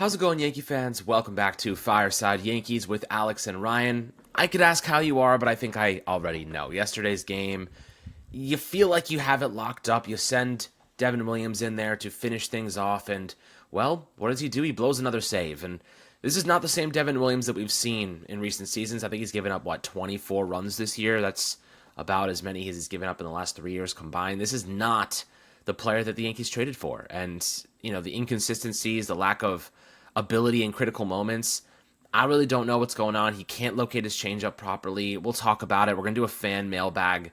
How's it going, Yankee fans? Welcome back to Fireside Yankees with Alex and Ryan. I could ask how you are, but I think I already know. Yesterday's game, you feel like you have it locked up. You send Devin Williams in there to finish things off, and, well, what does he do? He blows another save. And this is not the same Devin Williams that we've seen in recent seasons. I think he's given up, 24 runs this year? That's about as many as he's given up in the last 3 years combined. This is not the player that the Yankees traded for. And, the inconsistencies, the lack of ability in critical moments, I really don't know what's going on. He can't locate his changeup properly. We'll talk about it. We're going to do a fan mailbag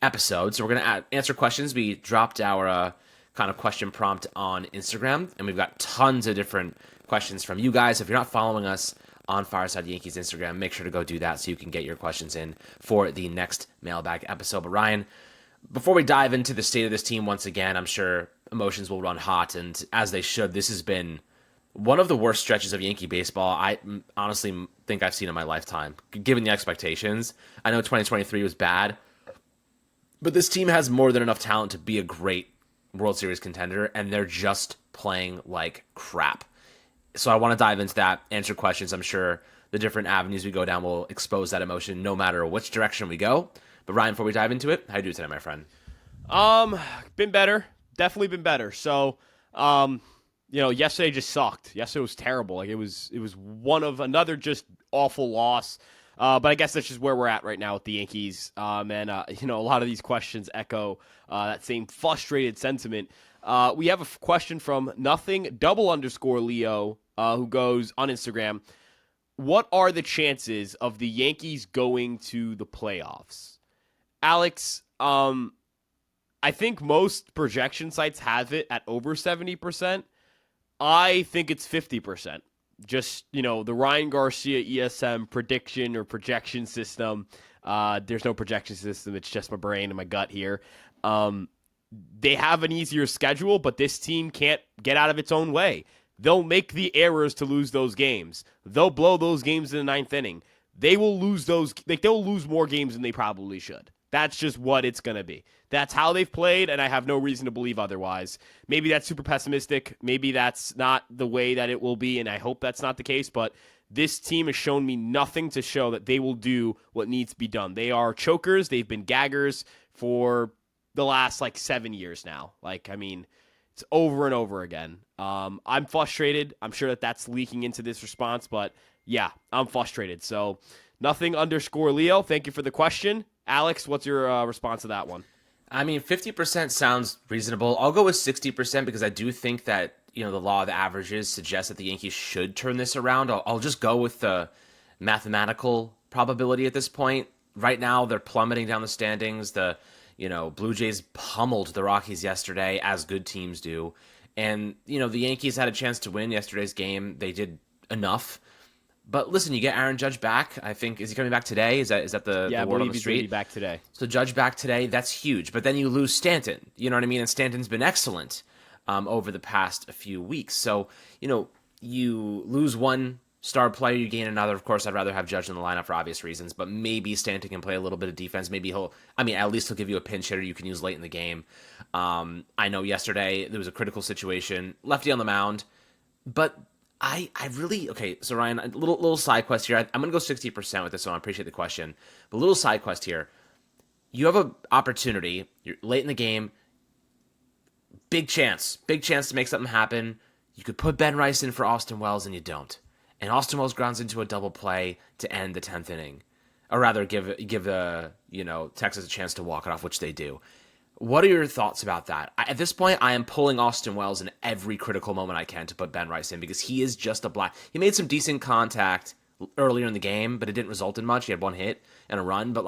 episode. So we're going to answer questions. We dropped our kind of question prompt on Instagram, and we've got tons of different questions from you guys. If you're not following us on Fireside Yankees Instagram, make sure to go do that so you can get your questions in for the next mailbag episode. But Ryan, before we dive into the state of this team once again, I'm sure emotions will run hot, and as they should. This has been one of the worst stretches of Yankee baseball I honestly think I've seen in my lifetime, given the expectations. I know 2023 was bad, but this team has more than enough talent to be a great World Series contender, and they're just playing like crap. So I want to dive into that, answer questions. I'm sure the different avenues we go down will expose that emotion no matter which direction we go. But Ryan, before we dive into it, how you doing today, my friend? Been better. Definitely been better. So, yesterday just sucked. Yesterday was terrible. Like it was one of another just awful loss. But I guess that's just where we're at right now with the Yankees. A lot of these questions echo that same frustrated sentiment. We have a question from nothing_Leo, who goes on Instagram. What are the chances of the Yankees going to the playoffs? Alex, I think most projection sites have it at over 70%. I think it's 50%. Just, the Ryan Garcia ESM prediction or projection system. There's no projection system. It's just my brain and my gut here. They have an easier schedule, but this team can't get out of its own way. They'll make the errors to lose those games. They'll blow those games in the ninth inning. They will lose those. They'll lose more games than they probably should. That's just what it's going to be. That's how they've played, and I have no reason to believe otherwise. Maybe that's super pessimistic. Maybe that's not the way that it will be, and I hope that's not the case, but this team has shown me nothing to show that they will do what needs to be done. They are chokers. They've been gaggers for the last, 7 years now. It's over and over again. I'm frustrated. I'm sure that that's leaking into this response, but yeah, I'm frustrated. So nothing_Leo, thank you for the question. Alex, what's your response to that one? 50% sounds reasonable. I'll go with 60% because I do think that, the law of averages suggests that the Yankees should turn this around. I'll just go with the mathematical probability at this point. Right now, they're plummeting down the standings. The, Blue Jays pummeled the Rockies yesterday, as good teams do. And, the Yankees had a chance to win yesterday's game. They did enough. But listen, you get Aaron Judge back. I think, is he coming back today? Is that the word on the street? Yeah, I believe he's going to be back today. So Judge back today, that's huge. But then you lose Stanton. You know what I mean? And Stanton's been excellent over the past few weeks. So, you lose one star player, you gain another. Of course, I'd rather have Judge in the lineup for obvious reasons. But maybe Stanton can play a little bit of defense. Maybe at least he'll give you a pinch hitter you can use late in the game. I know yesterday there was a critical situation. Lefty on the mound. But I really, okay, so Ryan, a little side quest here. I'm going to go 60% with this, so I appreciate the question. But a little side quest here. You have an opportunity. You're late in the game. Big chance to make something happen. You could put Ben Rice in for Austin Wells, and you don't. And Austin Wells grounds into a double play to end the 10th inning. Or rather, give Texas a chance to walk it off, which they do. What are your thoughts about that? At this point, I am pulling Austin Wells in every critical moment I can to put Ben Rice in because he is just a black. He made some decent contact earlier in the game, but it didn't result in much. He had one hit and a run, but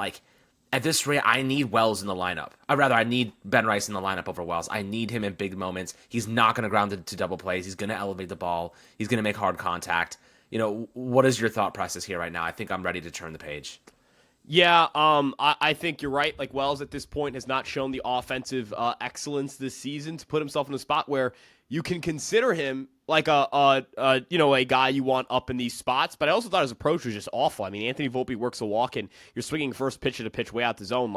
at this rate, I need Wells in the lineup. I need Ben Rice in the lineup over Wells. I need him in big moments. He's not going to ground it to double plays. He's going to elevate the ball. He's going to make hard contact. What is your thought process here right now? I think I'm ready to turn the page. Yeah, I think you're right. Wells at this point has not shown the offensive excellence this season to put himself in a spot where you can consider him like a guy you want up in these spots. But I also thought his approach was just awful. Anthony Volpe works a walk and you're swinging first pitch at a pitch way out the zone.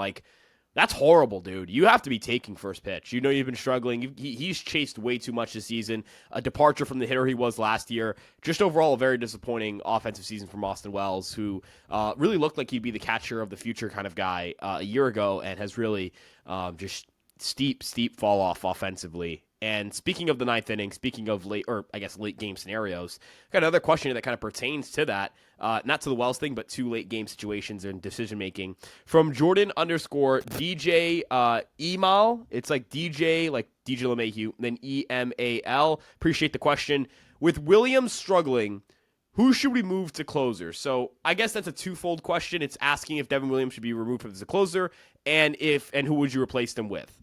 That's horrible, dude. You have to be taking first pitch. You know you've been struggling. He's chased way too much this season. A departure from the hitter he was last year. Just overall, a very disappointing offensive season from Austin Wells, who really looked like he'd be the catcher of the future kind of guy a year ago, and has really just steep fall off offensively. And speaking of the ninth inning, speaking of late game scenarios, got another question that kind of pertains to that, not to the Wells thing, but to late game situations and decision making. From Jordan _ DJ Emal, it's like DJ LeMahieu, then EMAL. Appreciate the question. With Williams struggling, who should we move to closer? So I guess that's a twofold question. It's asking if Devin Williams should be removed as a closer, and who would you replace them with?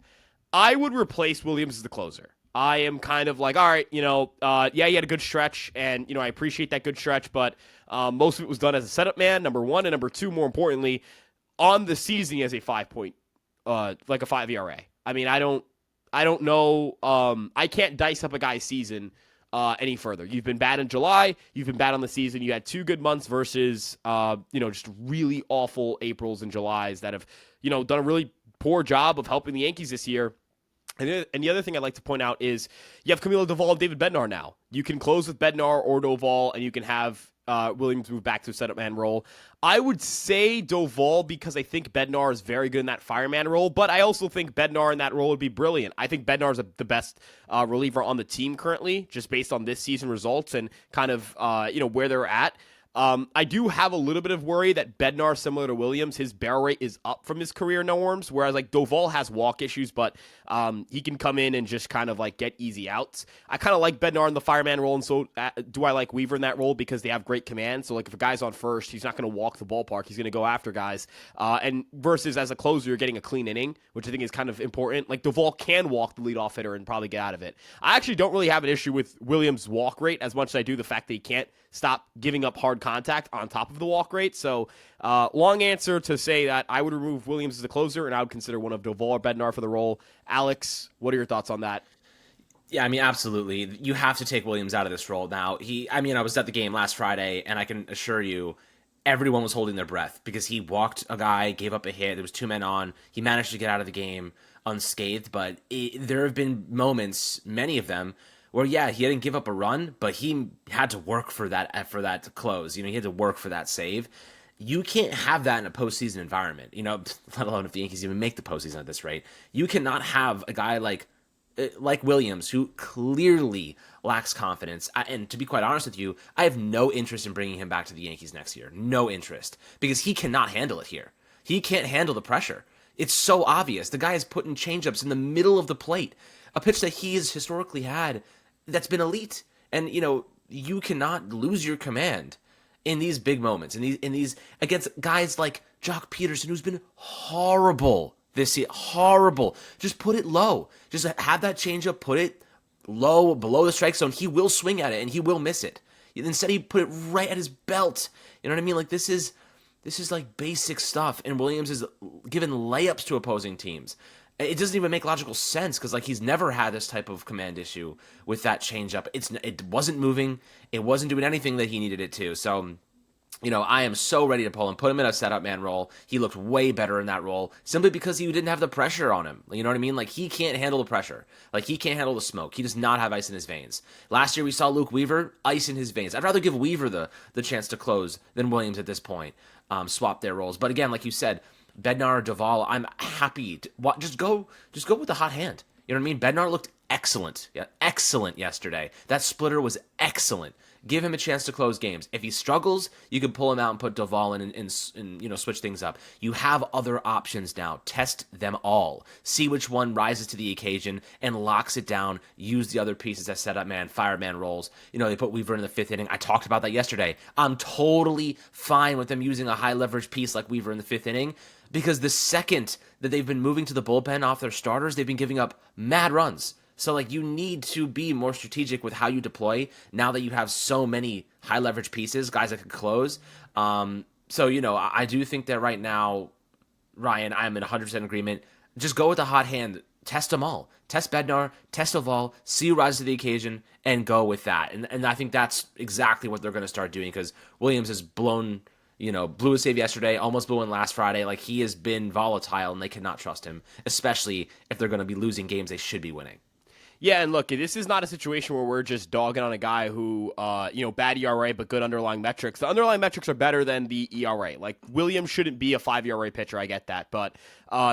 I would replace Williams as the closer. I am kind of like, all right, he had a good stretch, and, I appreciate that good stretch, but most of it was done as a setup man, number one, and number two, more importantly, on the season, he has a 5 ERA. I mean, I don't know. I can't dice up a guy's season any further. You've been bad in July. You've been bad on the season. You had 2 good months versus, just really awful Aprils and Julys that have, done a really poor job of helping the Yankees this year. And the other thing I'd like to point out is you have Camilo Doval and David Bednar now. You can close with Bednar or Doval, and you can have Williams move back to a setup man role. I would say Doval because I think Bednar is very good in that fireman role, but I also think Bednar in that role would be brilliant. I think Bednar is the best reliever on the team currently, just based on this season results and kind of where they're at. I do have a little bit of worry that Bednar, similar to Williams, his barrel rate is up from his career norms, whereas like Doval has walk issues, but he can come in and just kind of like get easy outs. I kind of like Bednar in the fireman role, and so do I like Weaver in that role because they have great command. So like if a guy's on first, he's not going to walk the ballpark. He's going to go after guys. And versus as a closer, you're getting a clean inning, which I think is kind of important. Like Doval can walk the leadoff hitter and probably get out of it. I actually don't really have an issue with Williams' walk rate as much as I do the fact that he can't stop giving up hard contact on top of the walk rate. So long answer to say that I would remove Williams as a closer, and I would consider one of Doval or Bednar for the role. Alex, what are your thoughts on that? Yeah, I mean, absolutely. You have to take Williams out of this role now. I was at the game last Friday, and I can assure you, everyone was holding their breath because he walked a guy, gave up a hit. There was 2 men on. He managed to get out of the game unscathed, but there have been moments, many of them, where, yeah, he didn't give up a run, but he had to work for that to close. He had to work for that save. You can't have that in a postseason environment, let alone if the Yankees even make the postseason at this rate. You cannot have a guy like Williams, who clearly lacks confidence. And to be quite honest with you, I have no interest in bringing him back to the Yankees next year. No interest. Because he cannot handle it here. He can't handle the pressure. It's so obvious. The guy is putting changeups in the middle of the plate. A pitch that he has historically had that's been elite. And, you cannot lose your command in these big moments, in these against guys like Jock Peterson, who's been horrible this year. Horrible. Just put it low. Just have that changeup, put it low, below the strike zone. He will swing at it, and he will miss it. Instead, he put it right at his belt. You know what I mean? Like, this is like basic stuff, and Williams is giving layups to opposing teams. It doesn't even make logical sense because he's never had this type of command issue with that changeup. It wasn't moving. It wasn't doing anything that he needed it to. So, I am so ready to pull him, put him in a setup man role. He looked way better in that role simply because he didn't have the pressure on him. You know what I mean? Like, he can't handle the pressure. Like, he can't handle the smoke. He does not have ice in his veins. Last year we saw Luke Weaver, ice in his veins. I'd rather give Weaver the chance to close than Williams at this point. Swap their roles. But again, like you said, Bednar or Doval, I'm happy to just go with the hot hand. You know what I mean? Bednar looked excellent. Yeah, excellent yesterday. That splitter was excellent. Give him a chance to close games. If he struggles, you can pull him out and put Doval in and switch things up. You have other options now. Test them all. See which one rises to the occasion and locks it down. Use the other pieces as setup man, fireman roles. They put Weaver in the 5th inning. I talked about that yesterday. I'm totally fine with them using a high leverage piece like Weaver in the 5th inning because the second that they've been moving to the bullpen off their starters, they've been giving up mad runs. So, you need to be more strategic with how you deploy now that you have so many high-leverage pieces, guys that can close. I do think that right now, Ryan, I'm in 100% agreement. Just go with the hot hand. Test them all. Test Bednar, test Doval, see who rises to the occasion, and go with that. And I think that's exactly what they're going to start doing because Williams has blown blew a save yesterday, almost blew one last Friday. Like, he has been volatile, and they cannot trust him, especially if they're going to be losing games they should be winning. Yeah, and look, this is not a situation where we're just dogging on a guy who, bad ERA but good underlying metrics. The underlying metrics are better than the ERA. Like, Williams shouldn't be a 5 ERA pitcher, I get that, but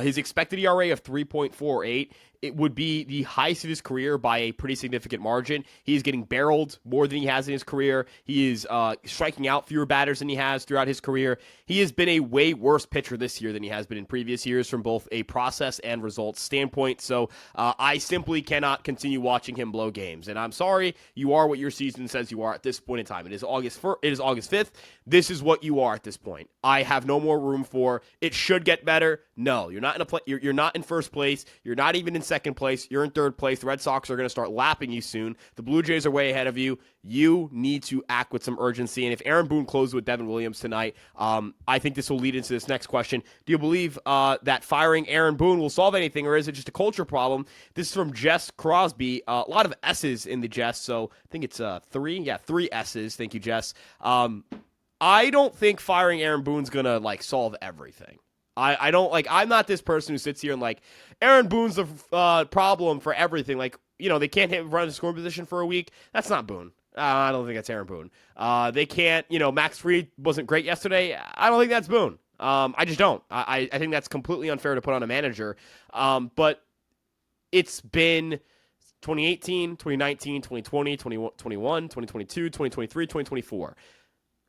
his expected ERA of 3.48, it would be the highest of his career by a pretty significant margin. He is getting barreled more than he has in his career. He is striking out fewer batters than he has throughout his career. He has been a way worse pitcher this year than he has been in previous years from both a process and results standpoint. So I simply cannot continue watching him blow games. And I'm sorry, you are what your season says you are at this point in time. It is August 5th. This is what you are at this point. I have no more room for it should get better. No, you're not in you're not in first place. You're not even in second place. You're in third place. The Red Sox are going to start lapping you soon. The Blue Jays are way ahead of you. You need to act with some urgency. And if Aaron Boone closes with Devin Williams tonight, I think this will lead into this next question. Do you believe that firing Aaron Boone will solve anything, or is it just a culture problem? This is from Jess Crosby. A lot of S's in the Jess, so I think it's 3. Yeah, 3 S's. Thank you, Jess. I don't think firing Aaron Boone's going to, solve everything. I don't, I'm not this person who sits here and, Aaron Boone's the problem for everything. They can't run a scoring position for a week. That's not Boone. I don't think that's Aaron Boone. They can't, Max Fried wasn't great yesterday. I don't think that's Boone. I just don't. I think that's completely unfair to put on a manager. But it's been 2018, 2019, 2020, 2021, 2022, 2023, 2024.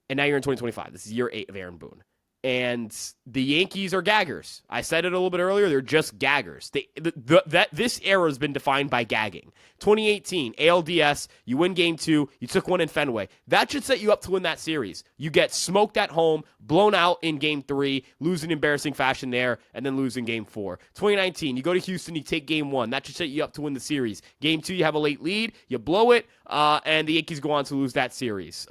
And now you're in 2025. This is year 8 of Aaron Boone. And the Yankees are gaggers. I said it a little bit earlier. They're just gaggers. This era has been defined by gagging. 2018, ALDS, you win Game 2. You took one in Fenway. That should set you up to win that series. You get smoked at home, blown out in Game 3, lose in embarrassing fashion there, and then lose in Game 4. 2019, you go to Houston, you take Game 1. That should set you up to win the series. Game 2, you have a late lead, you blow it, and the Yankees go on to lose that series.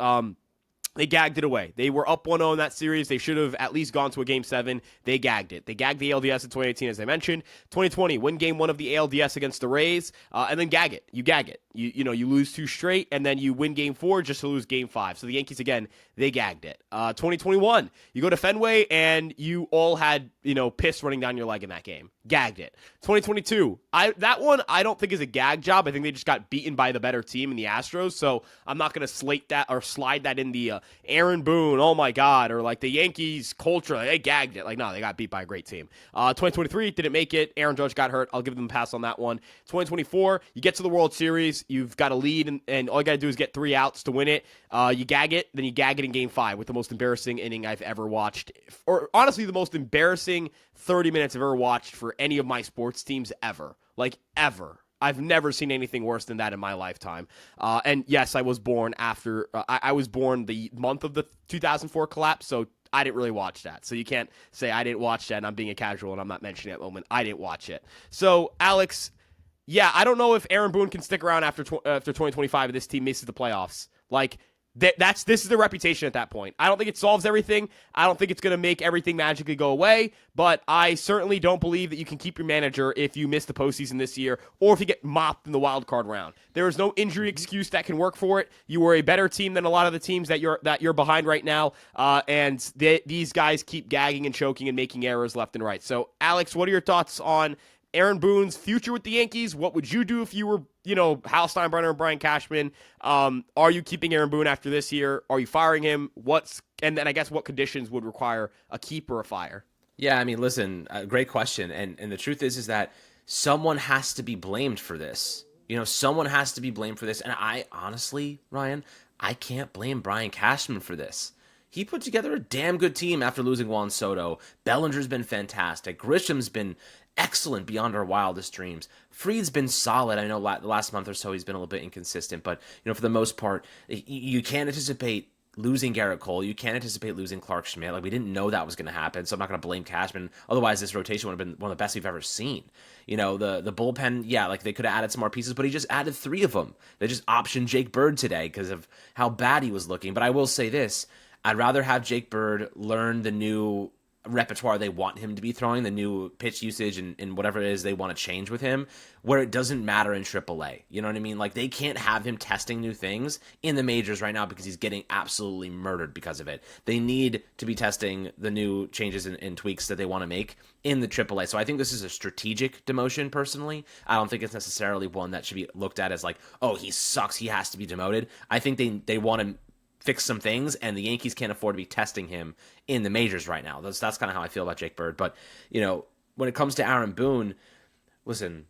They gagged it away. They were up 1-0 in that series. They should have at least gone to a Game 7. They gagged it. They gagged the ALDS in 2018, as I mentioned. 2020, win Game 1 of the ALDS against the Rays, and then gag it. You gag it. You lose 2 straight, and then you win Game 4 just to lose Game 5. So the Yankees, again, they gagged it. 2021, you go to Fenway, and you all had, piss running down your leg in that game. Gagged it. 2022, that one I don't think is a gag job. I think they just got beaten by the better team in the Astros, so I'm not going to slate that or slide that in the Aaron Boone, oh my God, or the Yankees culture, they gagged it. No, they got beat by a great team. 2023, didn't make it. Aaron Judge got hurt. I'll give them a pass on that one. 2024, you get to the World Series. You've got a lead, and all you got to do is get 3 outs to win it. You gag it, then you gag it in Game 5 with the most embarrassing inning I've ever watched. Or honestly, the most embarrassing 30 minutes I've ever watched for any of my sports teams ever. Ever. I've never seen anything worse than that in my lifetime. And yes, I was born after, I was born the month of the 2004 collapse, so I didn't really watch that. So you can't say I didn't watch that and I'm being a casual and I'm not mentioning that moment. I didn't watch it. So, Alex, yeah, I don't know if Aaron Boone can stick around after 2025 if this team misses the playoffs. This is the reputation at that point. I don't think it solves everything. I don't think it's going to make everything magically go away, but I certainly don't believe that you can keep your manager if you miss the postseason this year or if you get mopped in the wild card round. There is no injury excuse that can work for it. You were a better team than a lot of the teams that you're behind right now, and these guys keep gagging and choking and making errors left and right. So, Alex, what are your thoughts on Aaron Boone's future with the Yankees? What would you do if you were, Hal Steinbrenner and Brian Cashman? Are you keeping Aaron Boone after this year? Are you firing him? And then I guess what conditions would require a keep or a fire? Yeah, I mean, listen, great question. And the truth is that someone has to be blamed for this. Someone has to be blamed for this. And I honestly, Ryan, I can't blame Brian Cashman for this. He put together a damn good team after losing Juan Soto. Bellinger's been fantastic. Grisham's been excellent beyond our wildest dreams. Fried's been solid. I know the last month or so he's been a little bit inconsistent, but for the most part, you can't anticipate losing Garrett Cole. You can't anticipate losing Clark Schmidt. We didn't know that was going to happen, so I'm not going to blame Cashman. Otherwise, this rotation would have been one of the best we've ever seen. The bullpen, yeah, they could have added some more pieces, but he just added 3 of them. They just optioned Jake Bird today because of how bad he was looking. But I will say this, I'd rather have Jake Bird learn the new repertoire they want him to be throwing, the new pitch usage and whatever it is they want to change with him, where it doesn't matter in AAA. You know what I mean? Like, they can't have him testing new things in the majors right now because he's getting absolutely murdered because of it. They need to be testing the new changes and tweaks that they want to make in the AAA. So I think this is a strategic demotion, personally. I don't think it's necessarily one that should be looked at as like, oh, he sucks, he has to be demoted. I think they want to fix some things, and the Yankees can't afford to be testing him in the majors right now. That's kind of how I feel about Jake Bird. But, when it comes to Aaron Boone, listen,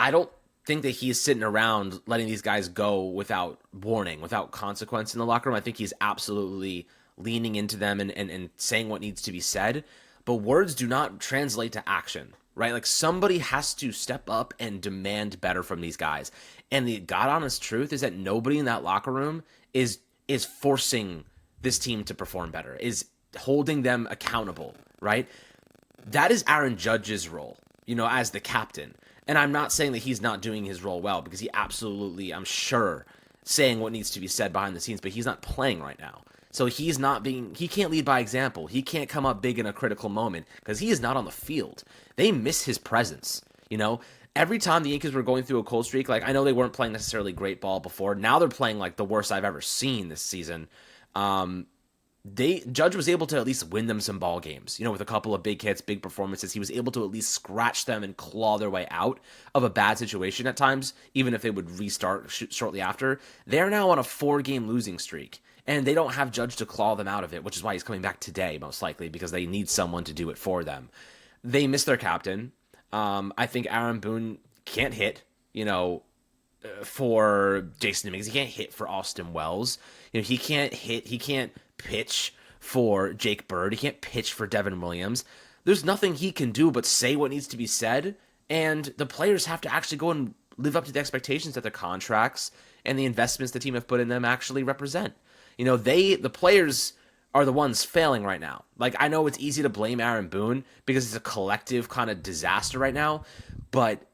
I don't think that he's sitting around letting these guys go without warning, without consequence in the locker room. I think he's absolutely leaning into them and saying what needs to be said. But words do not translate to action, right? Like, somebody has to step up and demand better from these guys. And the God honest truth is that nobody in that locker room is forcing this team to perform better, is holding them accountable, right? That is Aaron Judge's role, as the captain. And I'm not saying that he's not doing his role well, because he absolutely, I'm sure, saying what needs to be said behind the scenes, but he's not playing right now. So he can't lead by example. He can't come up big in a critical moment because he is not on the field. They miss his presence, Every time the Yankees were going through a cold streak, like, I know they weren't playing necessarily great ball before. Now they're playing like the worst I've ever seen this season. Judge was able to at least win them some ball games, with a couple of big hits, big performances. He was able to at least scratch them and claw their way out of a bad situation at times, even if they would restart shortly after. They're now on a 4-game losing streak, and they don't have Judge to claw them out of it, which is why he's coming back today, most likely, because they need someone to do it for them. They miss their captain. I think Aaron Boone can't hit, for Jason Dominguez. He can't hit for Austin Wells. He can't pitch for Jake Bird. He can't pitch for Devin Williams. There's nothing he can do but say what needs to be said, and the players have to actually go and live up to the expectations that the contracts and the investments the team have put in them actually represent. The players are the ones failing right now. Like, I know it's easy to blame Aaron Boone because it's a collective kind of disaster right now, but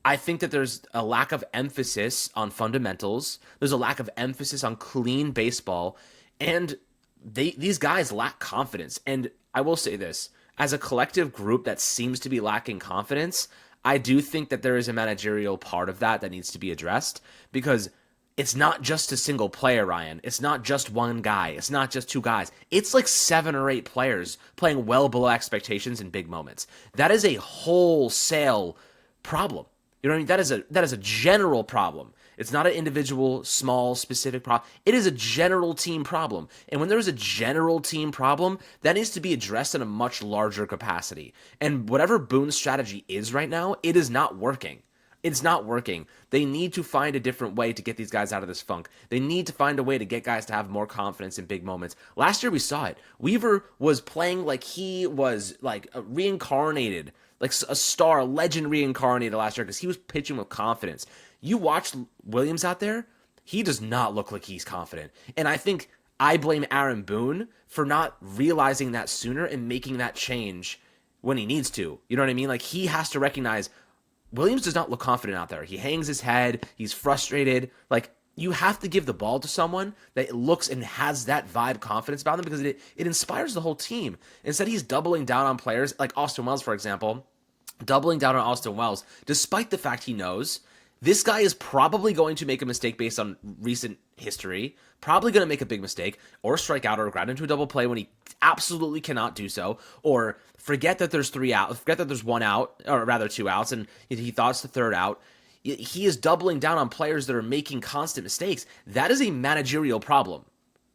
I think that there's a lack of emphasis on fundamentals. There's a lack of emphasis on clean baseball, and these guys lack confidence. And I will say this, as a collective group that seems to be lacking confidence, I do think that there is a managerial part of that needs to be addressed, because it's not just a single player, Ryan. It's not just one guy. It's not just 2 guys. It's like 7 or 8 players playing well below expectations in big moments. That is a wholesale problem. You know what I mean? That is a general problem. It's not an individual, small, specific problem. It is a general team problem. And when there's a general team problem, that needs to be addressed in a much larger capacity. And whatever Boone's strategy is right now, it is not working. It's not working. They need to find a different way to get these guys out of this funk. They need to find a way to get guys to have more confidence in big moments. Last year we saw it. Weaver was playing like he was like reincarnated, like a star, a legend reincarnated last year, because he was pitching with confidence. You watch Williams out there, he does not look like he's confident. And I think I blame Aaron Boone for not realizing that sooner and making that change when he needs to. You know what I mean? Like, he has to recognize Williams does not look confident out there. He hangs his head. He's frustrated. Like, you have to give the ball to someone that looks and has that vibe confidence about them, because it inspires the whole team. Instead, he's doubling down on players like Austin Wells, for example, doubling down on Austin Wells, despite the fact he knows this guy is probably going to make a mistake based on recent history, probably going to make a big mistake, or strike out, or ground into a double play when he absolutely cannot do so, or forget that there's 3 out, forget that there's 1 out, or rather 2 outs, and he thought it's the 3rd out. He is doubling down on players that are making constant mistakes. That is a managerial problem.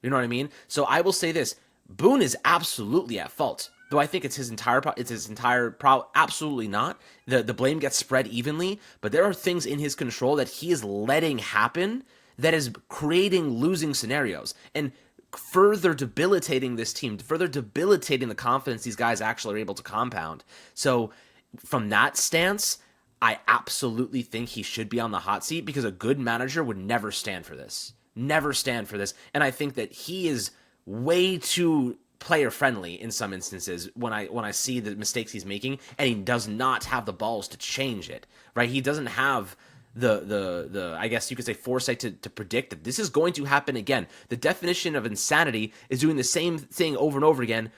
You know what I mean? So I will say this, Boone is absolutely at fault. Do I think it's his entire problem? Absolutely not. The blame gets spread evenly, but there are things in his control that he is letting happen that is creating losing scenarios and further debilitating this team, further debilitating the confidence these guys actually are able to compound. So from that stance, I absolutely think he should be on the hot seat, because a good manager would never stand for this. Never stand for this. And I think that he is way too player friendly in some instances when I see the mistakes he's making, and he does not have the balls to change it, right? He doesn't have the I guess you could say foresight to predict that this is going to happen again. The definition of insanity is doing the same thing over and over again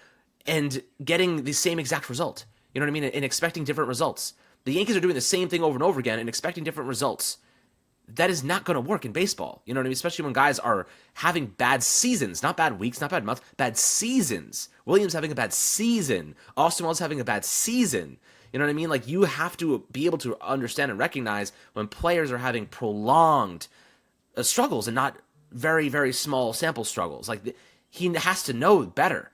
and getting the same exact result. You know what I mean? And expecting different results. The Yankees are doing the same thing over and over again and expecting different results. That is not going to work in baseball. You know what I mean? Especially when guys are having bad seasons, not bad weeks, not bad months, bad seasons. Williams having a bad season. Austin Wells having a bad season. You know what I mean? Like, you have to be able to understand and recognize when players are having prolonged struggles and not very, very small sample struggles. Like, he has to know better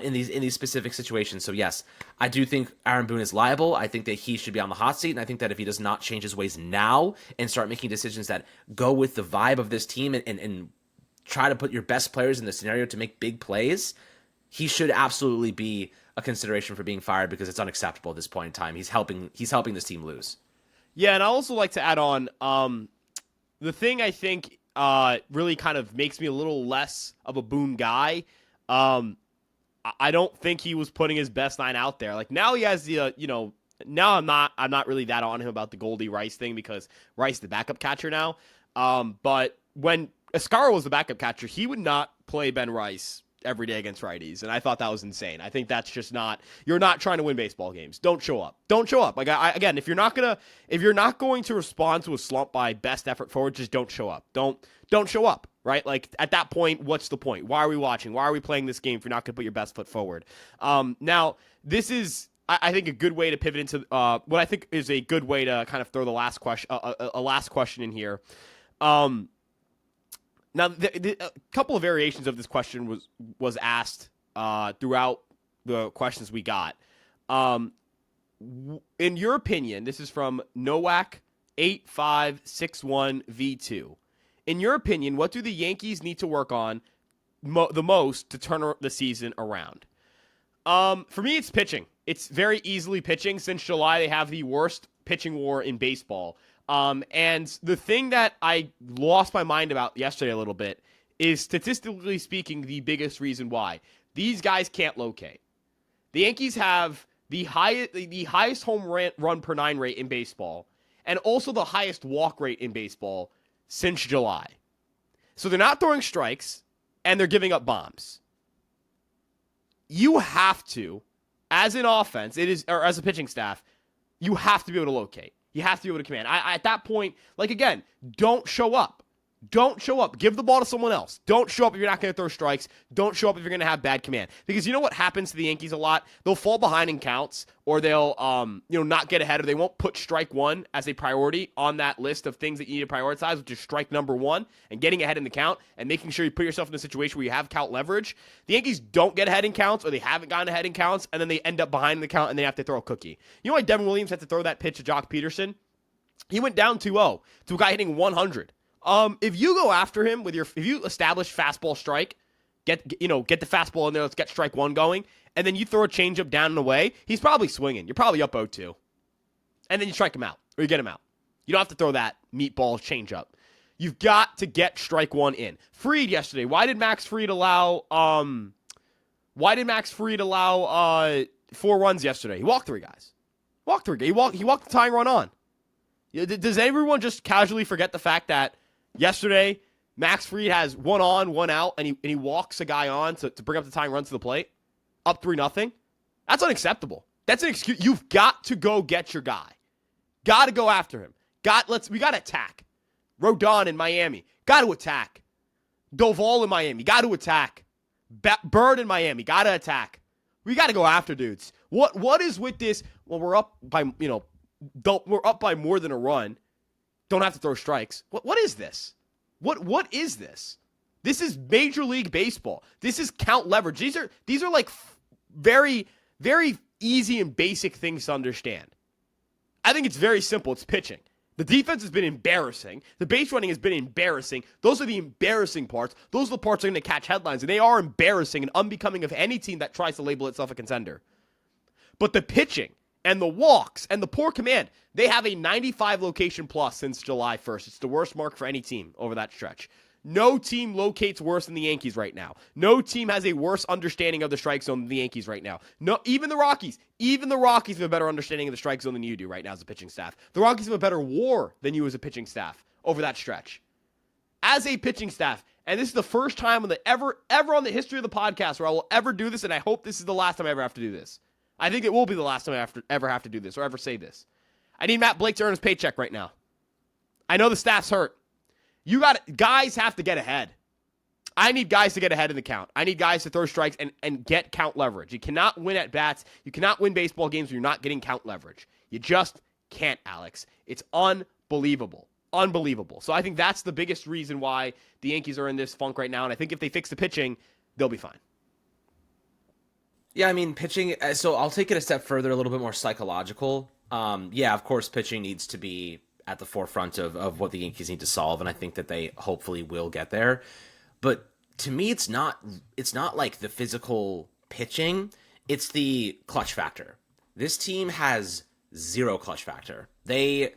in these specific situations. So yes, I do think Aaron Boone is liable. I think that he should be on the hot seat, and I think that if he does not change his ways now and start making decisions that go with the vibe of this team and try to put your best players in the scenario to make big plays, he should absolutely be a consideration for being fired, because it's unacceptable at this point in time. He's helping this team lose. Yeah, and I also like to add on the thing I think really kind of makes me a little less of a Boone guy. I don't think he was putting his best line out there. Like, now he has the now I'm not really that on him about the Goldie Rice thing, because Rice is the backup catcher now. But when Escaro was the backup catcher, he would not play Ben Rice every day against righties, and I thought that was insane. I think that's just not, you're not trying to win baseball games. Don't show up. Like, again, if you're not going to respond to a slump by best effort forward, just don't show up. Don't show up, right? Like, at that point, what's the point? Why are we watching? Why are we playing this game if you're not going to put your best foot forward? Now, this is, I think, a good way to pivot into what I think is a good way to kind of throw the last question, a last question in here. Now, a couple of variations of this question was asked throughout the questions we got. In your opinion, this is from Nowak8561V2. In your opinion, what do the Yankees need to work on the most to turn the season around? For me, it's pitching. It's very easily pitching. Since July, they have the worst pitching war in baseball. And the thing that I lost my mind about yesterday a little bit is, statistically speaking, the biggest reason why. These guys can't locate. The Yankees have the highest home run per 9 rate in baseball, and also the highest walk rate in baseball since July. So they're not throwing strikes, and they're giving up bombs. You have to, as an offense, or as a pitching staff, you have to be able to locate. You have to be able to command. At that point, like, again, don't show up. Don't show up. Give the ball to someone else. Don't show up if you're not going to throw strikes. Don't show up if you're going to have bad command. Because you know what happens to the Yankees a lot? They'll fall behind in counts, or they'll not get ahead, or they won't put strike one as a priority on that list of things that you need to prioritize, which is strike number one, and getting ahead in the count and making sure you put yourself in a situation where you have count leverage. The Yankees don't get ahead in counts, or they haven't gotten ahead in counts, and then they end up behind in the count and they have to throw a cookie. You know why Devin Williams had to throw that pitch to Jock Peterson? He went down 2-0 to a guy hitting 100. If you go after him if you establish fastball strike, get the fastball in there, let's get strike one going, and then you throw a changeup down and away, he's probably swinging. You're probably up 0-2. And then you strike him out, or you get him out. You don't have to throw that meatball changeup. You've got to get strike one in. Fried yesterday. Why did Max Fried allow 4 runs yesterday? He walked 3 guys. He walked the tying run on. Does everyone just casually forget the fact that yesterday Max Fried has 1 on, 1 out, and he walks a guy on to bring up the tying run to the plate, up 3-0? That's unacceptable. That's an excuse. You've got to go get your guy. Got to go after him. We got to attack. Rodon in Miami, got to attack. Doval in Miami, got to attack. Bird in Miami, got to attack. We got to go after dudes. What is with this? Well, we're up by more than a run. Don't have to throw strikes. What is this? What is this? This is Major League Baseball. This is count leverage. These are like very, very easy and basic things to understand. I think it's very simple. It's pitching. The defense has been embarrassing. The base running has been embarrassing. Those are the embarrassing parts. Those are the parts that are going to catch headlines, and they are embarrassing and unbecoming of any team that tries to label itself a contender. But the pitching and the walks and the poor command, they have a 95 location plus since July 1st. It's the worst mark for any team over that stretch. No team locates worse than the Yankees right now. No team has a worse understanding of the strike zone than the Yankees right now. No, even the Rockies have a better understanding of the strike zone than you do right now as a pitching staff. The Rockies have a better WAR than you as a pitching staff over that stretch. as a pitching staff, and this is the first time ever on the history of the podcast where I will ever do this, and I hope this is the last time I ever have to do this. I think it will be the last time I ever have to do this or ever say this. I need Matt Blake to earn his paycheck right now. I know the staff's hurt. Guys have to get ahead. I need guys to get ahead in the count. I need guys to throw strikes and get count leverage. You cannot win at bats. You cannot win baseball games when you're not getting count leverage. You just can't, Alex. It's unbelievable. Unbelievable. So I think that's the biggest reason why the Yankees are in this funk right now. And I think if they fix the pitching, they'll be fine. Yeah, I mean, pitching, so I'll take it a step further, a little bit more psychological. Yeah, of course, pitching needs to be at the forefront of what the Yankees need to solve, and I think that they hopefully will get there. But to me, it's not like the physical pitching, it's the clutch factor. This team has zero clutch factor. They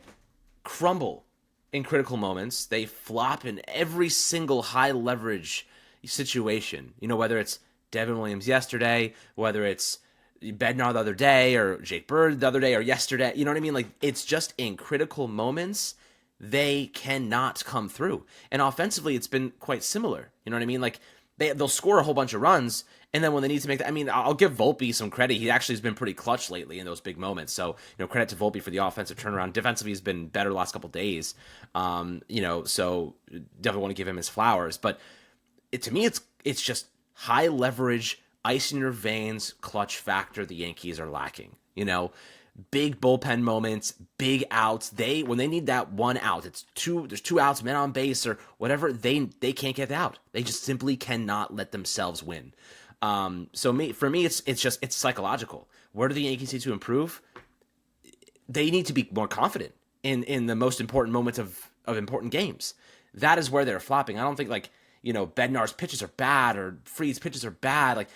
crumble in critical moments. They flop in every single high leverage situation. You know, whether it's Devin Williams yesterday, whether it's Bednar the other day, or Jake Bird the other day, or yesterday. You know what I mean? Like, it's just in critical moments, they cannot come through. And offensively, it's been quite similar. You know what I mean? Like, they'll score a whole bunch of runs, and then when they need to make that, I mean, I'll give Volpe some credit. He actually has been pretty clutch lately in those big moments. So, credit to Volpe for the offensive turnaround. Defensively, he's been better the last couple of days. So definitely want to give him his flowers. But to me, it's just high leverage, ice in your veins, clutch factor the Yankees are lacking. Big bullpen moments, big outs. When they need that one out, there's two outs, men on base or whatever, they can't get out. They just simply cannot let themselves win. For me, it's psychological. Where do the Yankees need to improve? They need to be more confident in the most important moments of important games. That is where they're flopping. I don't think Bednar's pitches are bad or Fried's pitches are bad. Like,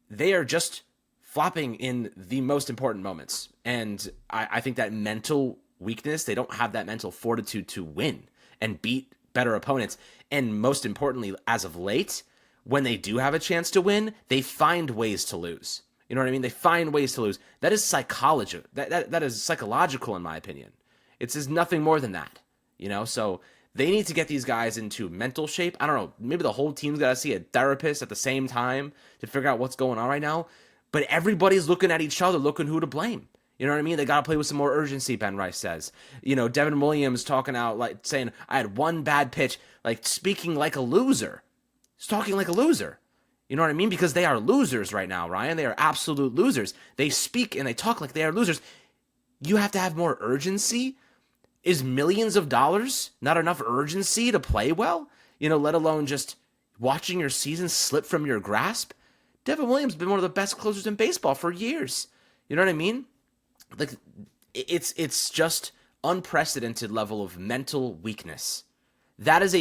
they are just flopping in the most important moments. And I think that mental weakness, they don't have that mental fortitude to win and beat better opponents. And most importantly, as of late, when they do have a chance to win, they find ways to lose. You know what I mean? They find ways to lose. That is psychology. That is psychological, in my opinion. It's nothing more than that. So they need to get these guys into mental shape. I don't know. Maybe the whole team's got to see a therapist at the same time to figure out what's going on right now. But everybody's looking at each other, looking who to blame. You know what I mean? They got to play with some more urgency, Ben Rice says. Devin Williams talking out, like saying, I had one bad pitch, like speaking like a loser. He's talking like a loser. You know what I mean? Because they are losers right now, Ryan. They are absolute losers. They speak and they talk like they are losers. You have to have more urgency. Is millions of dollars not enough urgency to play well? Let alone just watching your season slip from your grasp? Devin Williams has been one of the best closers in baseball for years. You know what I mean? Like, it's just unprecedented level of mental weakness. That is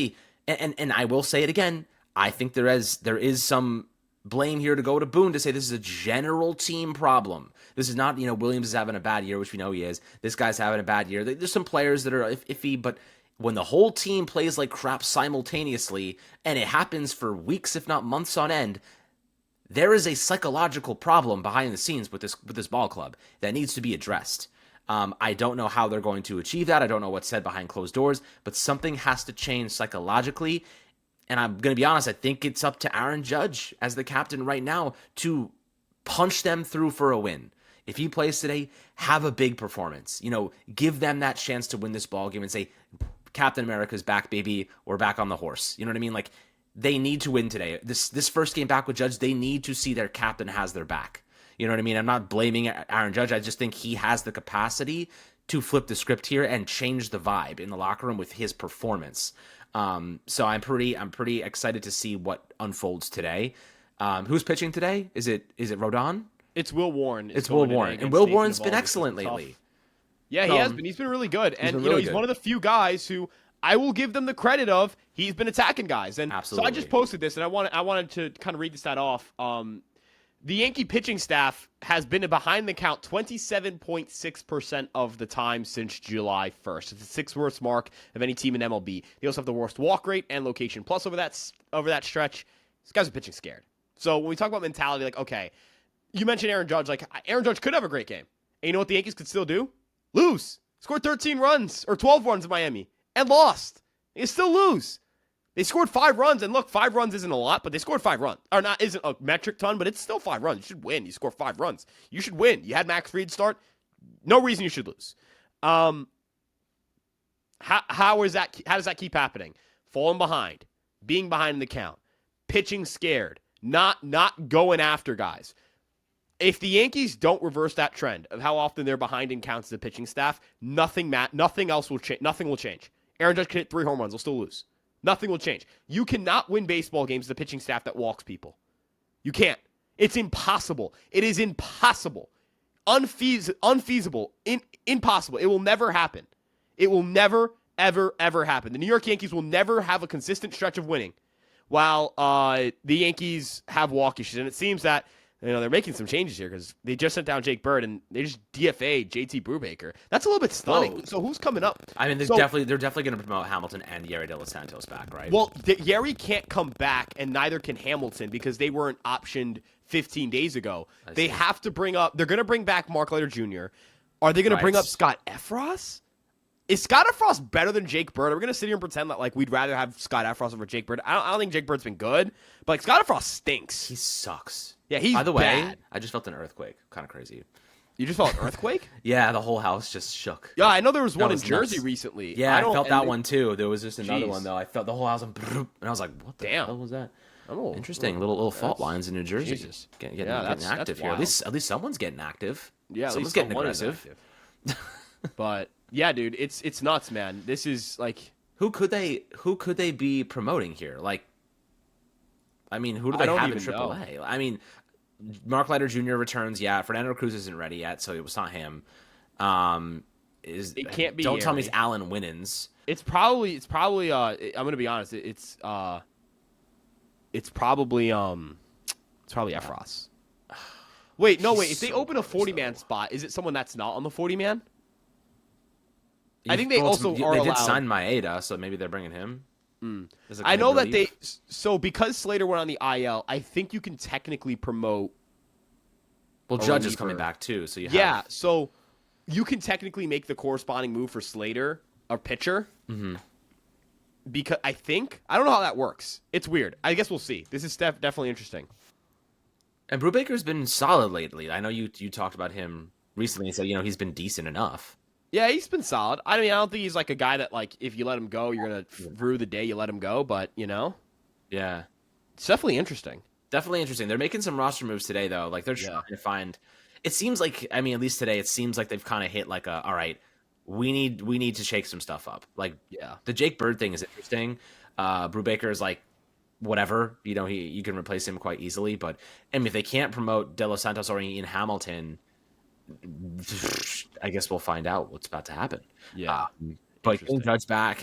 and I will say it again, I think there is some blame here to go to Boone to say this is a general team problem. This is not, Williams is having a bad year, which we know he is. This guy's having a bad year. There's some players that are iffy, but when the whole team plays like crap simultaneously, and it happens for weeks, if not months on end, there is a psychological problem behind the scenes with this ball club that needs to be addressed. I don't know how they're going to achieve that. I don't know what's said behind closed doors, but something has to change psychologically. And I'm going to be honest, I think it's up to Aaron Judge as the captain right now to punch them through for a win. If he plays today, have a big performance. Give them that chance to win this ball game and say, Captain America's back, baby. We're back on the horse. You know what I mean? Like, they need to win today. This first game back with Judge, they need to see their captain has their back. You know what I mean? I'm not blaming Aaron Judge. I just think he has the capacity to flip the script here and change the vibe in the locker room with his performance. So I'm pretty excited to see what unfolds today. Who's pitching today? Is it Rodon? It's Will Warren. It's Will Warren. And Will Warren's been excellent lately. Yeah, he has been. He's been really good. And, he's one of the few guys who I will give them the credit of. He's been attacking guys. And absolutely. So I just posted this, and I wanted to kind of read this stat off. The Yankee pitching staff has been behind the count 27.6% of the time since July 1st. It's the sixth worst mark of any team in MLB. They also have the worst walk rate and location plus over that stretch. These guys are pitching scared. So when we talk about mentality, like, okay, you mentioned Aaron Judge. Like, Aaron Judge could have a great game. And you know what the Yankees could still do? Lose. Scored 13 runs or 12 runs in Miami and lost. You still lose. They scored 5 runs, and look, 5 runs isn't a lot, but they scored 5 runs. Or not isn't a metric ton, but it's still 5 runs. You should win. You score 5 runs. You should win. You had Max Fried start. No reason you should lose. How does that keep happening? Falling behind, being behind in the count, pitching scared, not going after guys. If the Yankees don't reverse that trend of how often they're behind in counts as a pitching staff, nothing else will change. Nothing will change. Aaron Judge can hit 3 home runs. They'll still lose. Nothing will change. You cannot win baseball games as a pitching staff that walks people. You can't. It's impossible. It is impossible. Unfeasible. Impossible. It will never happen. It will never, ever, ever happen. The New York Yankees will never have a consistent stretch of winning while the Yankees have walk issues. And it seems that they're making some changes here because they just sent down Jake Bird and they just DFA'd JT Brubaker. That's a little bit stunning. Whoa. So who's coming up? I mean, they're definitely going to promote Hamilton and Yerry De Los Santos back, right? Well, Yerry can't come back, and neither can Hamilton because they weren't optioned 15 days ago. They have to bring up. They're going to bring back Mark Leiter Jr. Are they going to bring up Scott Efros? Is Scott Efros better than Jake Bird? Are we going to sit here and pretend that we'd rather have Scott Efros over Jake Bird? I don't think Jake Bird's been good, but Scott Efros stinks. He sucks. Yeah, he's By the way, bad. I just felt an earthquake. Kind of crazy. You just felt an earthquake? Yeah, the whole house just shook. Yeah, I know there was one in nuts. Jersey recently. Yeah, I felt that one too. There was just another one though. I felt the whole house, and I was like, "What the hell was that?" Oh, interesting. Little fault lines in New Jersey. Jesus. Getting active here. At least someone's getting active. Yeah, someone's getting aggressive. But yeah, dude, it's nuts, man. This is who could they be promoting here? I mean, who do they have in AAA? I mean, Mark Leiter Jr. returns. Yeah, Fernando Cruz isn't ready yet, so it was not him. It can't be. Don't tell me it's Alan Winans. It's probably. I'm gonna be honest. It's probably Efros. Wait. If they open a 40-man spot, is it someone that's not on the 40-man? I think they also are allowed. They did sign Maeda, so maybe they're bringing him. I know that because Slater went on the IL, I think you can technically promote. Well, Judge is coming back too, so so you can technically make the corresponding move for Slater, a pitcher. Mm-hmm. Because I don't know how that works. It's weird. I guess we'll see. This is definitely interesting. And Brubaker's been solid lately. I know you talked about him recently and said he's been decent enough. Yeah, he's been solid. I mean, I don't think he's a guy that if you let him go, you're gonna rue the day you let him go. But yeah, it's definitely interesting. Definitely interesting. They're making some roster moves today, though. They're trying to find. It seems at least today, it seems like they've kind of hit all right, we need to shake some stuff up. The Jake Bird thing is interesting. Brubaker is whatever. You can replace him quite easily. But if they can't promote De Los Santos or Ian Hamilton, I guess we'll find out what's about to happen. Yeah, but getting Judge back,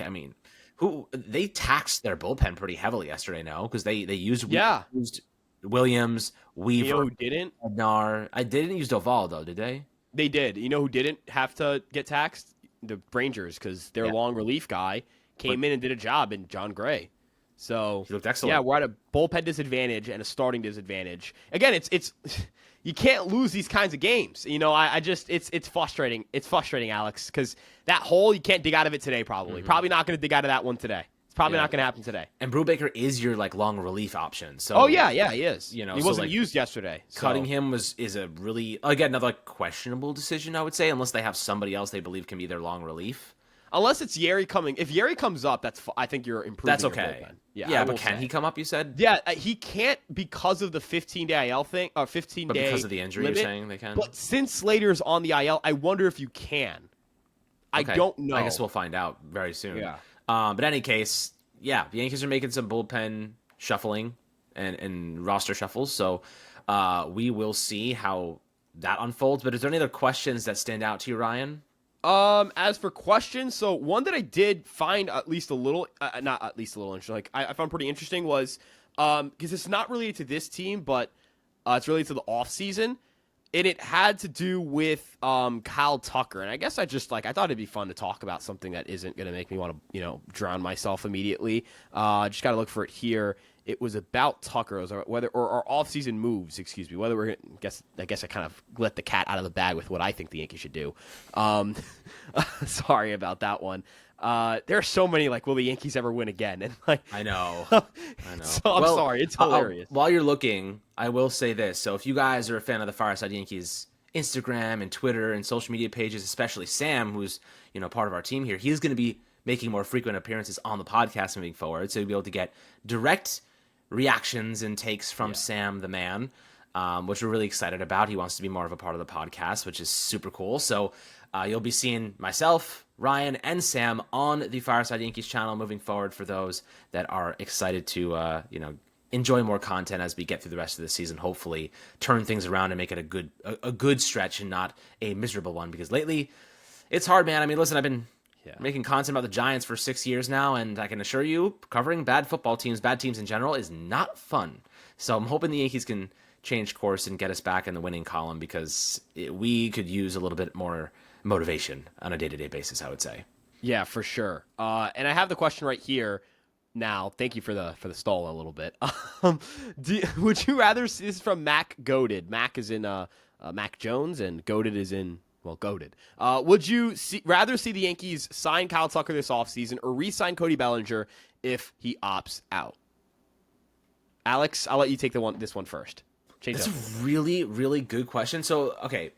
who they taxed their bullpen pretty heavily yesterday, because they used Williams, Weaver. You know who didn't? Bednar. I didn't use Doval though, did they? They did. You know who didn't have to get taxed? The Rangers, because their long relief guy came in and did a job in John Gray. So he looked excellent. Yeah, we're at a bullpen disadvantage and a starting disadvantage. Again, it's you can't lose these kinds of games. I just it's frustrating. It's frustrating, Alex, because that hole you can't dig out of it today. Probably not going to dig out of that one today. It's probably not going to happen today. And Brubaker is your long relief option. So he is. He wasn't used yesterday. Cutting him is a really another questionable decision, I would say, unless they have somebody else they believe can be their long relief. Unless it's Yerry coming. If Yerry comes up, I think you're improving. That's okay. Yeah, but can he come up? You said. Yeah, he can't because of the 15-day IL thing. 15-day. But because of the injury, limit, you're saying they can. But since Slater's on the IL, I wonder if you can. Okay. I don't know. I guess we'll find out very soon. Yeah. But in any case, the Yankees are making some bullpen shuffling and roster shuffles. So we will see how that unfolds. But is there any other questions that stand out to you, Ryan? As for questions, so one that I did find at least a little, not at least a little interesting, I found pretty interesting was, because it's not related to this team, but it's related to the offseason, and it had to do with Kyle Tucker. And I guess I thought it'd be fun to talk about something that isn't going to make me want to, drown myself immediately. Just got to look for it here it was about Tucker, or offseason moves, excuse me. Whether I guess I kind of let the cat out of the bag with what I think the Yankees should do. Sorry about that one. There are so many will the Yankees ever win again? And I know. So I'm sorry, it's hilarious. While you're looking, I will say this. So if you guys are a fan of the Fireside Yankees Instagram and Twitter and social media pages, especially Sam, who's part of our team here, he's going to be making more frequent appearances on the podcast moving forward. So you'll be able to get direct reactions and takes from Sam the man, which we're really excited about. He wants to be more of a part of the podcast, which is super cool. So you'll be seeing myself, Ryan, and Sam on the Fireside Yankees channel moving forward for those that are excited to enjoy more content as we get through the rest of the season. Hopefully turn things around and make it a good stretch and not a miserable one, because lately it's hard, man. I mean, listen, I've been making content about the Giants for 6 years now, and I can assure you, covering bad football teams, bad teams in general, is not fun. So I'm hoping the Yankees can change course and get us back in the winning column, because we could use a little bit more motivation on a day-to-day basis, I would say. Yeah, for sure. And I have the question right here now. Thank you for the stall a little bit. Would you rather see this from Mac Goated? Mac is in Mac Jones, and Goated is in goated. Would you rather see the Yankees sign Kyle Tucker this offseason or re-sign Cody Bellinger if he opts out? Alex, I'll let you take this one first. That's a really, really good question. So, okay,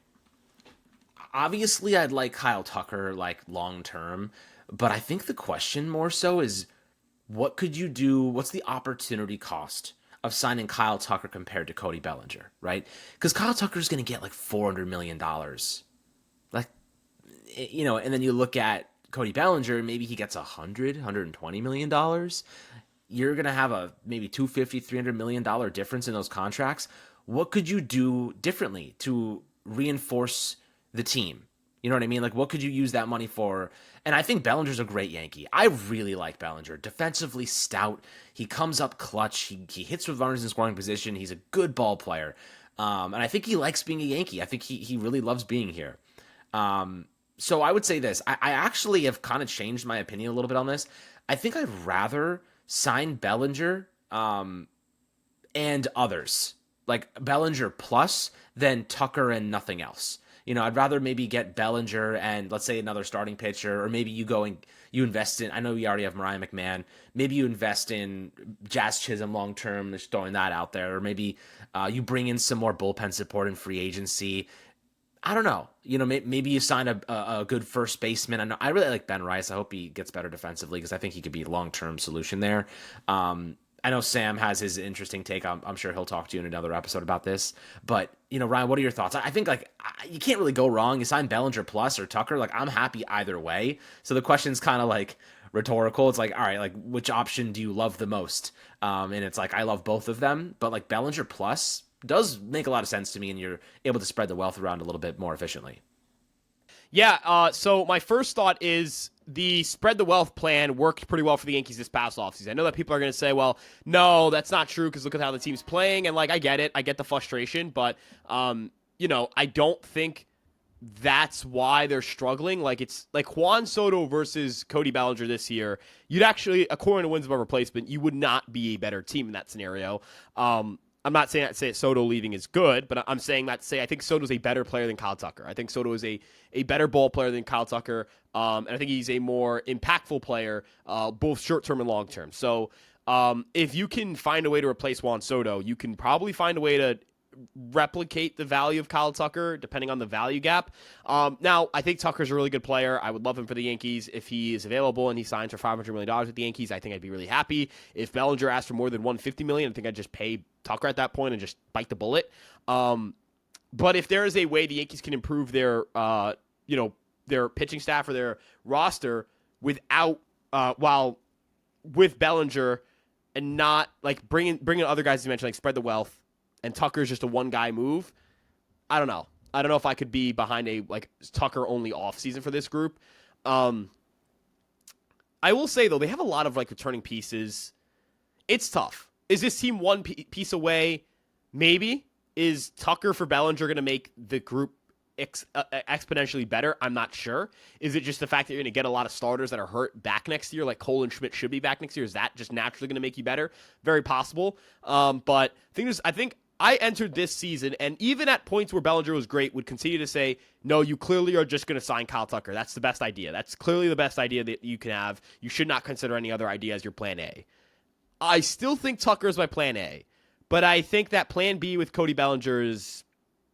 obviously I'd like Kyle Tucker long term, but I think the question more so is, what could you do? What's the opportunity cost of signing Kyle Tucker compared to Cody Bellinger, right? Because Kyle Tucker is going to get $400 million. And then you look at Cody Bellinger, maybe he gets $120 million. You're going to have a maybe $250, $300 million difference in those contracts. What could you do differently to reinforce the team? You know what I mean? What could you use that money for? And I think Bellinger's a great Yankee. I really like Bellinger. Defensively stout. He comes up clutch. He hits with runners in scoring position. He's a good ball player. And I think he likes being a Yankee. I think he really loves being here. So I would say this. I actually have kind of changed my opinion a little bit on this. I think I'd rather sign Bellinger and others, like Bellinger plus, than Tucker and nothing else. I'd rather maybe get Bellinger and, let's say, another starting pitcher, or maybe you go and you invest in, I know you already have Mariah McMahon, maybe you invest in Jazz Chisholm long-term, just throwing that out there, or maybe you bring in some more bullpen support in free agency. I don't know. Maybe you sign a good first baseman. I really like Ben Rice. I hope he gets better defensively, because I think he could be a long-term solution there. I know Sam has his interesting take. I'm sure he'll talk to you in another episode about this. But, Ryan, what are your thoughts? I think, you can't really go wrong. You sign Bellinger plus or Tucker. I'm happy either way. So the question's kind of, rhetorical. It's all right, which option do you love the most? And it's I love both of them. But, Bellinger plus does make a lot of sense to me, and you're able to spread the wealth around a little bit more efficiently. Yeah, so my first thought is the spread the wealth plan worked pretty well for the Yankees this past offseason. I know that people are going to say, well, no, that's not true, because look at how the team's playing, and I get it. I get the frustration, but I don't think that's why they're struggling. It's Juan Soto versus Cody Bellinger this year. You'd actually, according to wins above replacement, you would not be a better team in that scenario. I'm not saying that Soto leaving is good, but I'm saying that to say I think Soto's a better player than Kyle Tucker. I think Soto is a better ball player than Kyle Tucker, and I think he's a more impactful player, both short-term and long-term. So if you can find a way to replace Juan Soto, you can probably find a way to replicate the value of Kyle Tucker, depending on the value gap. Now, I think Tucker's a really good player. I would love him for the Yankees if he is available and he signs for $500 million with the Yankees. I think I'd be really happy. If Bellinger asked for more than $150 million, I think I'd just pay Tucker at that point and just bite the bullet. But if there is a way the Yankees can improve their pitching staff or their roster without with Bellinger and not bringing other guys as you mentioned, spread the wealth, and Tucker's just a one-guy move, I don't know. I don't know if I could be behind a Tucker-only offseason for this group. I will say, though, they have a lot of returning pieces. It's tough. Is this team one piece away? Maybe. Is Tucker for Bellinger going to make the group exponentially better? I'm not sure. Is it just the fact that you're going to get a lot of starters that are hurt back next year, like Cole and Schmidt should be back next year? Is that just naturally going to make you better? Very possible. But I think I entered this season, and even at points where Bellinger was great, would continue to say, no, you clearly are just going to sign Kyle Tucker. That's the best idea. That's clearly the best idea that you can have. You should not consider any other idea as your plan A. I still think Tucker is my plan A, but I think that plan B with Cody Bellinger is,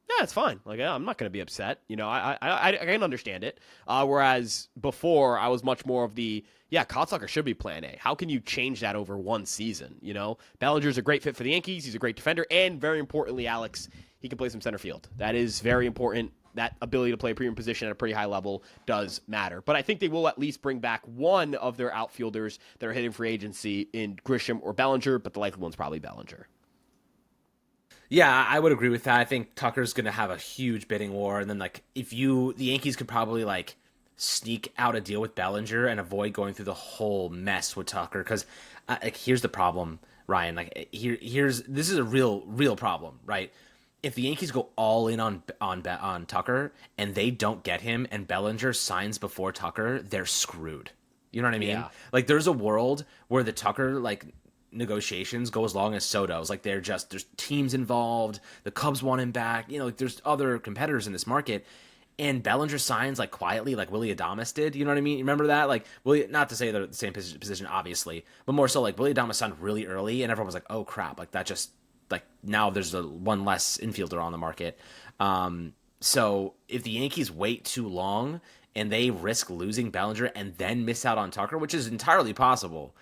yeah, it's fine. Like, I'm not going to be upset. I can understand it. Whereas before, I was much more of the, yeah, Kyle Tucker should be plan A. How can you change that over one season? Bellinger's a great fit for the Yankees. He's a great defender. And very importantly, Alex, he can play some center field. That is very important. That ability to play a premium position at a pretty high level does matter. But I think they will at least bring back one of their outfielders that are hitting free agency in Grisham or Bellinger, but the likely one's probably Bellinger. Yeah, I would agree with that. I think Tucker's going to have a huge bidding war. And then, the Yankees could probably, sneak out a deal with Bellinger and avoid going through the whole mess with Tucker. Because, here's the problem, Ryan. This is a real problem, right? If the Yankees go all in on Tucker and they don't get him and Bellinger signs before Tucker, they're screwed. You know what I mean? Yeah. There's a world where the Tucker, negotiations go as long as Soto's. There's teams involved. The Cubs want him back. There's other competitors in this market. And Bellinger signs quietly, like Willy Adames did. You know what I mean? You remember that? Not to say they're the same position, obviously, but more so Willy Adames signed really early, and everyone was like, "Oh crap!" That just now there's one less infielder on the market. So if the Yankees wait too long and they risk losing Bellinger and then miss out on Tucker, which is entirely possible,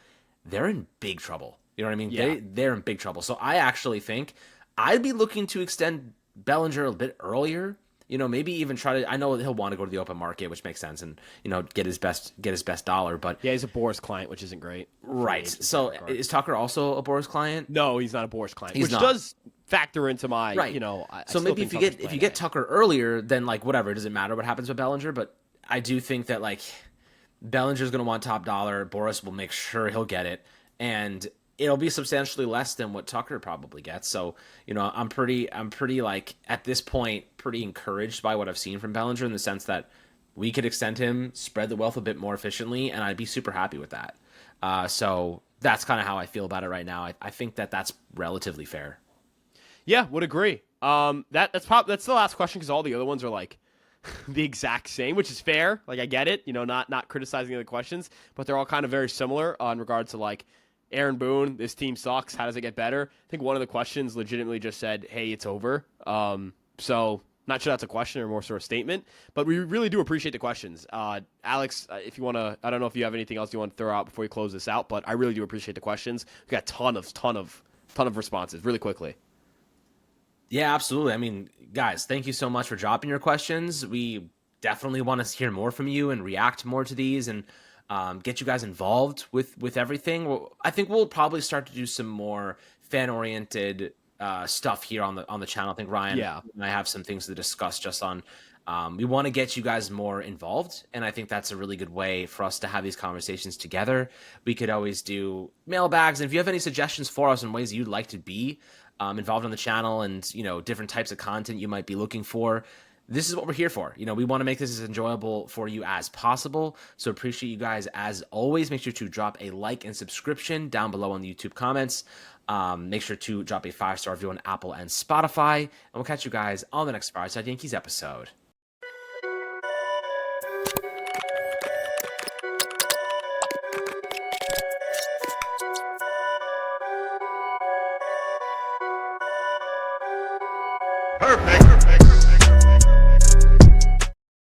they're in big trouble. You know what I mean? Yeah. They're in big trouble. So I actually think I'd be looking to extend Bellinger a bit earlier. Maybe even try to. I know he'll want to go to the open market, which makes sense, and get his best dollar. But yeah, he's a Boris client, which isn't great. Right. So is Tucker also a Boris client? No, he's not a Boris client, He's which not. does factor into my. Right. So maybe if you get Tucker earlier, then whatever, it doesn't matter what happens with Bellinger. But I do think that Bellinger's going to want top dollar. Boris will make sure he'll get it, and it'll be substantially less than what Tucker probably gets. So, I'm pretty at this point, pretty encouraged by what I've seen from Bellinger in the sense that we could extend him, spread the wealth a bit more efficiently, and I'd be super happy with that. So that's kind of how I feel about it right now. I think that's relatively fair. Yeah, would agree. That's the last question because all the other ones are the exact same, which is fair. I get it, not criticizing the other questions, but they're all kind of very similar in regards to Aaron Boone, this team sucks. How does it get better? I think one of the questions legitimately just said, hey, it's over. So not sure that's a question or more sort of statement, but we really do appreciate the questions. Alex, if you want to, I don't know if you have anything else you want to throw out before you close this out, but I really do appreciate the questions. We got a ton of responses really quickly. Yeah, absolutely. I mean, guys, thank you so much for dropping your questions. We definitely want to hear more from you and react more to these and get you guys involved with everything. I think we'll probably start to do some more fan-oriented stuff here on the channel. I think Ryan and I have some things to discuss just on. We want to get you guys more involved, and I think that's a really good way for us to have these conversations together. We could always do mailbags, and if you have any suggestions for us in ways you'd like to be involved on the channel and different types of content you might be looking for, this is what we're here for. We want to make this as enjoyable for you as possible. So appreciate you guys as always. Make sure to drop a like and subscription down below on the YouTube comments. Make sure to drop a 5-star review on Apple and Spotify. And we'll catch you guys on the next Fireside Yankees episode. Perfect.